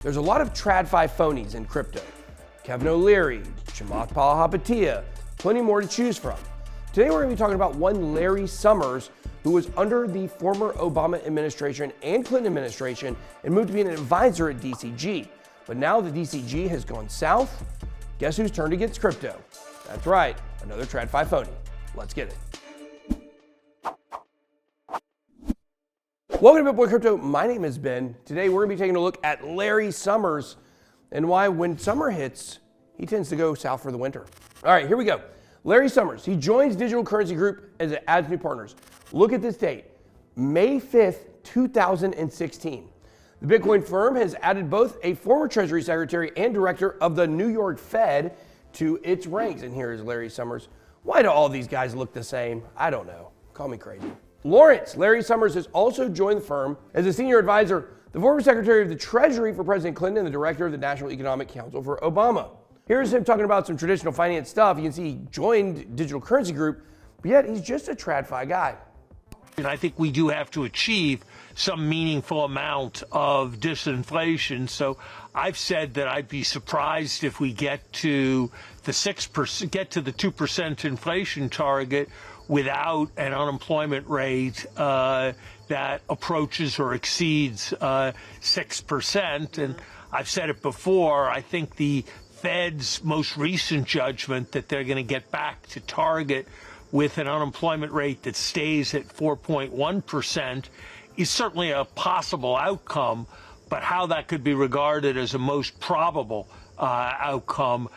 There's a lot of TradFi phonies in crypto. Kevin O'Leary, Chamath Palihapitiya, plenty more to choose from. Today we're going to be talking about one Larry Summers, who was under the former Obama administration and Clinton administration and moved to be an advisor at DCG. But now the DCG has gone south. Guess who's turned against crypto? That's right, another TradFi phony. Let's get it. Welcome to BitBoy Crypto. My name is Ben. Today we're going to be taking a look at Larry Summers and why when summer hits, he tends to go south for the winter. All right, here we go. Larry Summers, he joins Digital Currency Group as it adds new partners. Look at this date, May 5th, 2016. The Bitcoin firm has added both a former Treasury Secretary and Director of the New York Fed to its ranks. And here is Larry Summers. Why do all these guys look the same? I don't know. Call me crazy. Lawrence, Larry Summers has also joined the firm as a senior advisor, the former Secretary of the Treasury for President Clinton and the Director of the National Economic Council for Obama. Here's him talking about some traditional finance stuff. You can see he joined Digital Currency Group, but yet he's just a TradFi guy. And I think we do have to achieve some meaningful amount of disinflation. So I've said that I'd be surprised if we get to the 6%, get to the 2% inflation target without an unemployment rate that approaches or exceeds 6%. And I've said it before, I think the Fed's most recent judgment that they're going to get back to target with an unemployment rate that stays at 4.1% is certainly a possible outcome, but how that could be regarded as a most probable outcome.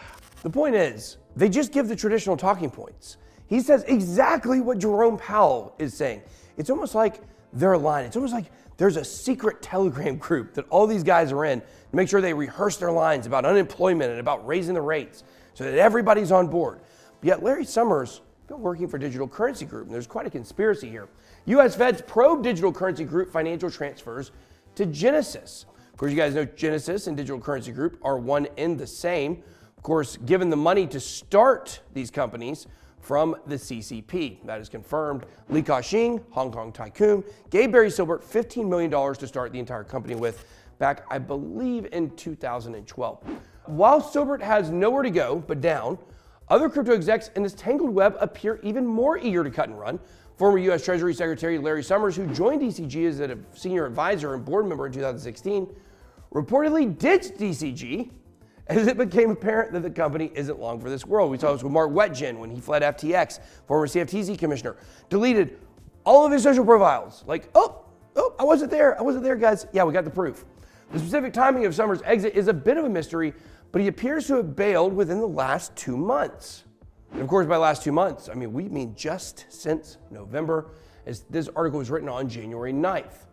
The point is, they just give the traditional talking points. He says exactly what Jerome Powell is saying. It's almost like they're aligned. It's almost like there's a secret Telegram group that all these guys are in to make sure they rehearse their lines about unemployment and about raising the rates so that everybody's on board. But yet Larry Summers has been working for Digital Currency Group, and there's quite a conspiracy here. U.S. Feds probe Digital Currency Group financial transfers to Genesis. Of course, you guys know Genesis and Digital Currency Group are one and the same. Of course, given the money to start these companies from the CCP. That is confirmed. Li Ka-shing, Hong Kong tycoon, gave Barry Silbert $15 million to start the entire company with back, I believe, in 2012. While Silbert has nowhere to go but down, other crypto execs in this tangled web appear even more eager to cut and run. Former U.S. Treasury Secretary Larry Summers, who joined DCG as a senior advisor and board member in 2016, reportedly ditched DCG as it became apparent that the company isn't long for this world. We saw this with Mark Wetjen when he fled FTX, former CFTC commissioner, deleted all of his social profiles. Like, oh, I wasn't there, guys. Yeah, we got the proof. The specific timing of Summers' exit is a bit of a mystery, but he appears to have bailed within the last 2 months. And of course, by last 2 months, I mean, we mean just since November, as this article was written on January 9th.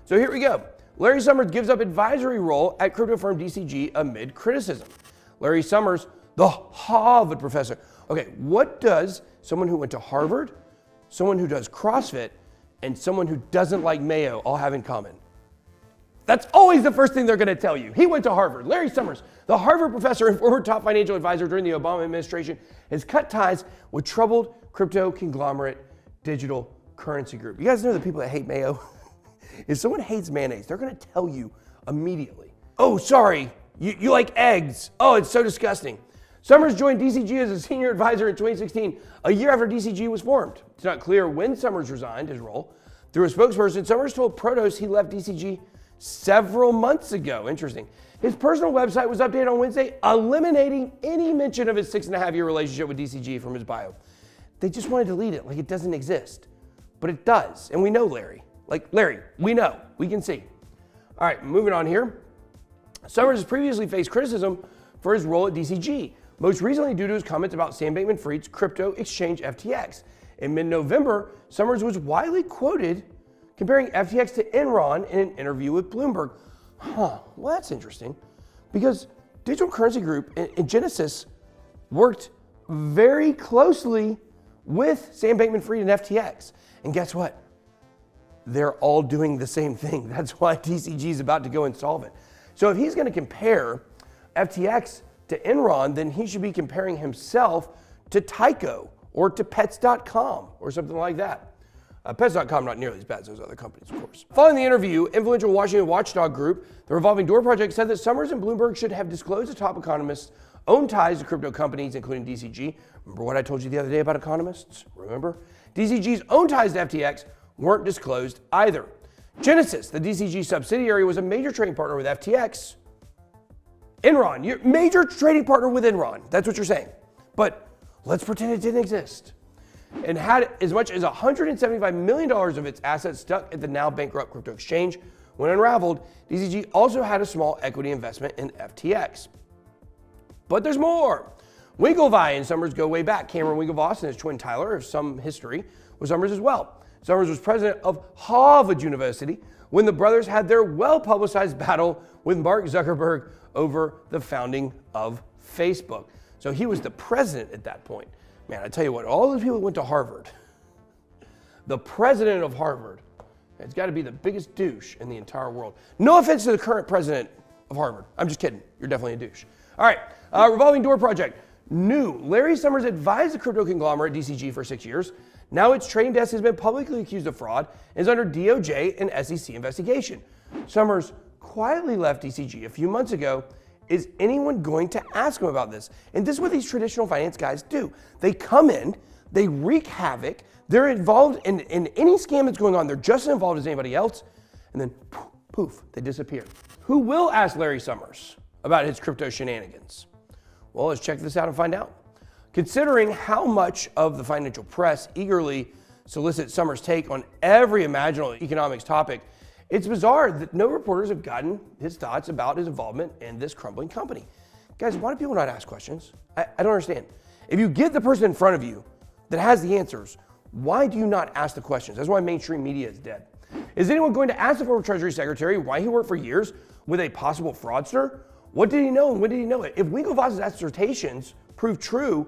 So here we go. Larry Summers gives up advisory role at crypto firm DCG amid criticism. Larry Summers, the Harvard professor. Okay, what does someone who went to Harvard, someone who does CrossFit, and someone who doesn't like mayo all have in common? That's always the first thing they're going to tell you. He went to Harvard. Larry Summers, the Harvard professor and former top financial advisor during the Obama administration, has cut ties with troubled crypto conglomerate Digital Currency Group. You guys know the people that hate mayo? If someone hates mayonnaise, they're going to tell you immediately. Oh, sorry, you like eggs. Oh, it's so disgusting. Summers joined DCG as a senior advisor in 2016, a year after DCG was formed. It's not clear when Summers resigned his role. Through a spokesperson, Summers told Protos he left DCG several months ago. Interesting. His personal website was updated on Wednesday, eliminating any mention of his 6.5-year relationship with DCG from his bio. They just want to delete it like it doesn't exist. But it does, and we know Larry. Like, Larry, we know, we can see. All right, moving on here. Summers has previously faced criticism for his role at DCG, most recently due to his comments about Sam Bankman-Fried's crypto exchange FTX. In mid-November, Summers was widely quoted comparing FTX to Enron in an interview with Bloomberg. Well, that's interesting, because Digital Currency Group and Genesis worked very closely with Sam Bankman-Fried and FTX. And guess what? They're all doing the same thing. That's why DCG is about to go insolvent. So if he's going to compare FTX to Enron, then he should be comparing himself to Tyco or to Pets.com or something like that. Pets.com, not nearly as bad as those other companies, of course. Following the interview, influential Washington watchdog group, the Revolving Door Project, said that Summers and Bloomberg should have disclosed to top economists' own ties to crypto companies, including DCG. Remember what I told you the other day about economists? Remember? DCG's own ties to FTX weren't disclosed either. Genesis, the DCG subsidiary, was a major trading partner with FTX. Enron, your major trading partner with Enron. That's what you're saying. But let's pretend it didn't exist. And had as much as $175 million of its assets stuck at the now bankrupt crypto exchange. When unraveled, DCG also had a small equity investment in FTX. But there's more. Winklevi and Summers go way back. Cameron Winklevoss and his twin Tyler have some history with Summers as well. Summers was president of Harvard University when the brothers had their well-publicized battle with Mark Zuckerberg over the founding of Facebook. So he was the president at that point. Man, I tell you what, all those people who went to Harvard, the president of Harvard, it's got to be the biggest douche in the entire world. No offense to the current president of Harvard. I'm just kidding. You're definitely a douche. All right, Revolving Door Project. New. Larry Summers advised the crypto conglomerate DCG for 6 years. Now its trading desk has been publicly accused of fraud and is under DOJ and SEC investigation. Summers quietly left DCG a few months ago. Is anyone going to ask him about this? And this is what these traditional finance guys do. They come in, they wreak havoc, they're involved in any scam that's going on. They're just as involved as anybody else, and then poof, they disappear. Who will ask Larry Summers about his crypto shenanigans? Well, let's check this out and find out. Considering how much of the financial press eagerly solicits Summers' take on every imaginable economics topic, it's bizarre that no reporters have gotten his thoughts about his involvement in this crumbling company. Guys, why do people not ask questions? I don't understand. If you get the person in front of you that has the answers, why do you not ask the questions? That's why mainstream media is dead. Is anyone going to ask the former Treasury Secretary why he worked for years with a possible fraudster? What did he know and when did he know it? If Winklevoss's assertions prove true,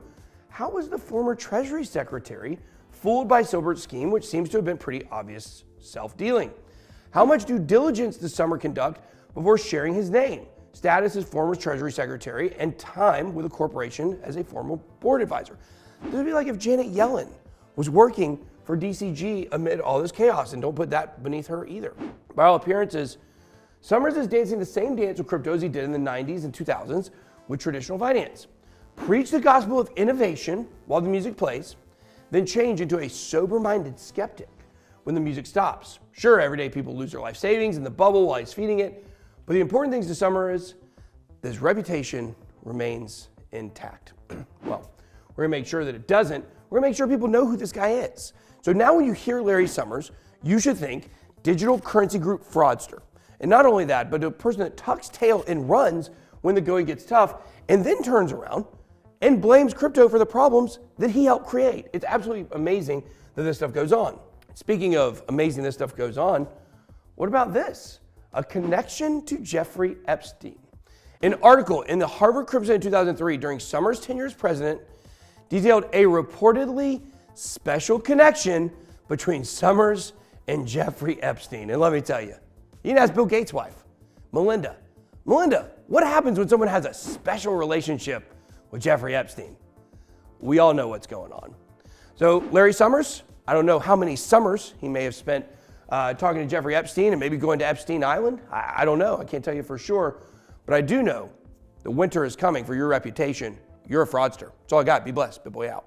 how was the former Treasury Secretary fooled by Silberts' scheme, which seems to have been pretty obvious self-dealing? How much due diligence does Summers conduct before sharing his name, status as former Treasury Secretary, and time with a corporation as a former board advisor? This would be like if Janet Yellen was working for DCG amid all this chaos, and don't put that beneath her either. By all appearances, Summers is dancing the same dance with crypto as he did in the 90s and 2000s with traditional finance. Preach the gospel of innovation while the music plays, then change into a sober-minded skeptic when the music stops. Sure, everyday people lose their life savings in the bubble while he's feeding it, but the important thing to Summers is that his reputation remains intact. Well, we're gonna make sure that it doesn't. We're gonna make sure people know who this guy is. So now when you hear Larry Summers, you should think digital currency group fraudster. And not only that, but a person that tucks tail and runs when the going gets tough, and then turns around and blames crypto for the problems that he helped create. It's absolutely amazing that this stuff goes on. Speaking of amazing this stuff goes on, what about this? A connection to Jeffrey Epstein. An article in the Harvard Crimson in 2003 during Summers' tenure as president detailed a reportedly special connection between Summers and Jeffrey Epstein. And let me tell you, you can ask Bill Gates' wife, Melinda. Melinda, what happens when someone has a special relationship with Jeffrey Epstein? We all know what's going on. So Larry Summers, I don't know how many summers he may have spent talking to Jeffrey Epstein and maybe going to Epstein Island. I don't know. I can't tell you for sure. But I do know the winter is coming for your reputation. You're a fraudster. That's all I got. Be blessed. BitBoy out.